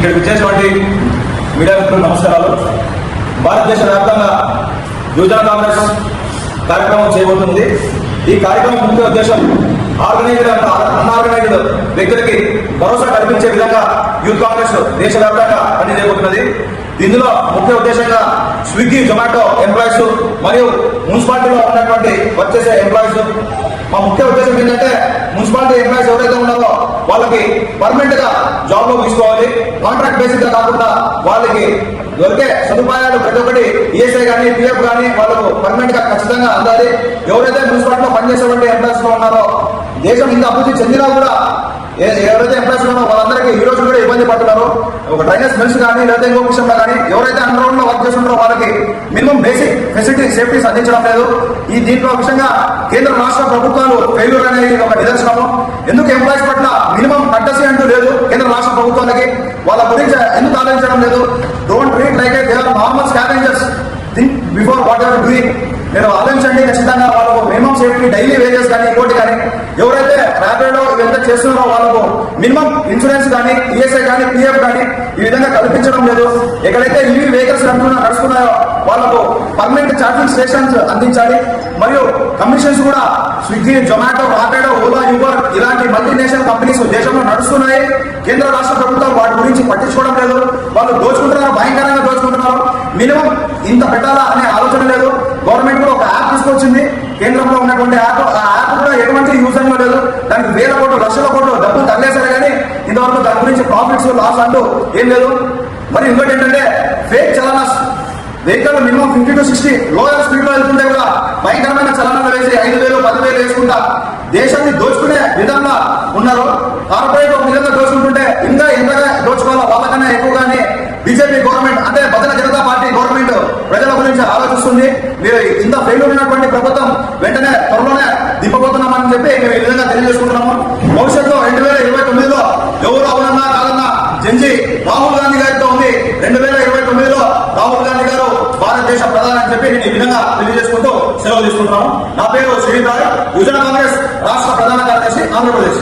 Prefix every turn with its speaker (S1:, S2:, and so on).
S1: ఇక్కడికి వచ్చేటువంటి మీడియా మిత్రులకు నమస్కారాలు. భారతదేశ వ్యాప్తంగా యువజన కాంగ్రెస్ కార్యక్రమం చేయబోతుంది. ఈ కార్యక్రమం ముఖ్య ఉద్దేశం ఆర్గనైజ్డ్ అండ్ అన్ఆర్గనైజ్డ్ వ్యక్తులకి భరోసా కల్పించే విధంగా యూత్ కాంగ్రెస్ దేశవ్యాప్తంగా పనిచేయబోతున్నది. ఇందులో ముఖ్య ఉద్దేశంగా స్విగ్గీ, జొమాటో ఎంప్లాయీస్ మరియు మున్సిపాలిటీలో ఉన్నటువంటి వర్క్ చేసే ఎంప్లాయీస్. మా ముఖ్య ఉద్దేశం ఏంటంటే మున్సిపాలిటీ ఎంప్లాయీస్ ఎవరైతే ఉన్నారో వాళ్ళకి పర్మనెంట్ గా జాబ్ లో తీసుకోవాలి. కాంట్రాక్ట్ బేసిక్ గా కాకుండా వాళ్ళకి దొరికే సదుపాయాలు ప్రతి ఒక్కటి ఈఎస్ఐ కానీ పిఎఫ్ కానీ వాళ్ళకు పర్మనెంట్ గా ఖచ్చితంగా అందాలి. ఎవరైతే మున్సిపాలిటీలో పనిచేసేటువంటి ఎంప్లాయీస్ లో ఉన్నారో దేశం ఇంత అభివృద్ధి చెందినా కూడా ఎవరైతే ఎంప్లాయీస్ ఉన్నారో వాళ్ళందరికీ ఈ రోజు కూడా ఇబ్బంది పడుతున్నారు. ఒక డ్రైనేజ్ మెన్స్ కానీ లేదా ఇంకో విషయంలో కానీ ఎవరైతే అండర్గ్రౌండ్ లో వర్క్ చేస్తున్నారో వాళ్ళకి మినిమం బేసిక్ ఫెసిలిటీ సేఫ్టీస్ అందించడం లేదు. దీంట్లో విషయంగా కేంద్ర రాష్ట్ర ప్రభుత్వాలు ఫెయిల్యూర్ అనేది ఒక నిదర్శనము. ఎందుకు ఎంప్లాయీస్ పట్ల మినిమం కట్టసి అంటూ లేదు కేంద్ర రాష్ట్ర ప్రభుత్వాలకి? వాళ్ళ గురించి ఎందుకు ఆలోచించడం లేదు? Don't treat like they are normal scavengers. Think before whatever doing. మీరు ఆలోచించండి. ఖచ్చితంగా వాళ్ళకు మినిమం సేఫ్టీ డైలీ వేజెస్ కానీ ఇంకోటి కానీ ఎవరైతే ర్యాపిడో ఇవంతా చేస్తున్నారో వాళ్ళకు మినిమం ఇన్సూరెన్స్ కానీ ఈఎస్ఐ కానీ పిఎఫ్ కానీ ఈ విధంగా కల్పించడం లేదు. ఎక్కడైతే ఈవీ వెహికల్స్ నడుస్తున్నాయో వాళ్ళకు పర్మనెంట్ ఛార్జింగ్ స్టేషన్స్ అందించాలి. మరియు కమిషన్స్ కూడా స్విగ్గీ, జొమాటో, ర్యాపిడో, ఓలా, యూబర్ ఇలాంటి మల్టీనేషనల్ కంపెనీస్ దేశంలో నడుస్తున్నాయి. కేంద్ర రాష్ట్ర ప్రభుత్వాలు వాటి గురించి పట్టించుకోవడం లేదు. వాళ్ళు దోచుకుంటున్నారు, భయంకరంగా దోచుకుంటున్నారు. మినిమం ఇంత పెట్టాలా అనే ఆలోచన లేదు. గవర్నమెంట్ కూడా ఒక యాప్ తీసుకొచ్చింది కేంద్రంలో ఉన్నటువంటి యాప్. ఆ యాప్ కూడా ఎటువంటి యూజర్ లేదు. దానికి వేల కోట్లు, లక్షల కోట్లు డబ్బులు తగిలేశారు కానీ ఇంతవరకు దాని గురించి ప్రాఫిట్స్ లాస్ అంటూ ఏం లేదు. మరి ఇంకోటి ఏంటంటే fake challans. Vehicle minimum 50 to 60 lower speed లో వెళ్తుంటే కూడా భయంకరమైన చలనాలు వేసి 5,000, 10,000 వేసుకుంటా దేశాన్ని దోచుకునే విధంగా ఉన్నారు. కార్పొరేట్ ఒక విధంగా దోచుకుంటుంటే ఇంకా ఎంతగా దోచుకోవాలో వాళ్ళకన్నా ఎక్కువగానే బీజేపీ గవర్నమెంట్ అంటే బహుజన జనతా పార్టీ గవర్నమెంట్ ప్రజల గురించి ఆలోచిస్తుంది. మీరు ఇంత ఫెయిల్ ఉన్నటువంటి ప్రభుత్వం వెంటనే త్వరలోనే దింపబోతున్నామని చెప్పి మేము ఈ విధంగా తెలియజేసుకుంటున్నాము. భవిష్యత్తులో 2029లో ఎవరు అవునన్నా కాదన్నా జంజీ రాహుల్ గాంధీ గారితో ఉంది. 2029లో రాహుల్ గాంధీ గారు భారతదేశ ప్రధాని అని చెప్పి నేను ఈ విధంగా తెలియజేసుకుంటూ సెలవు తీసుకుంటున్నాము. నా పేరు శ్రీరాయ్, యువజన కాంగ్రెస్ రాష్ట్ర ప్రధాన కార్యదర్శి, ఆంధ్రప్రదేశ్.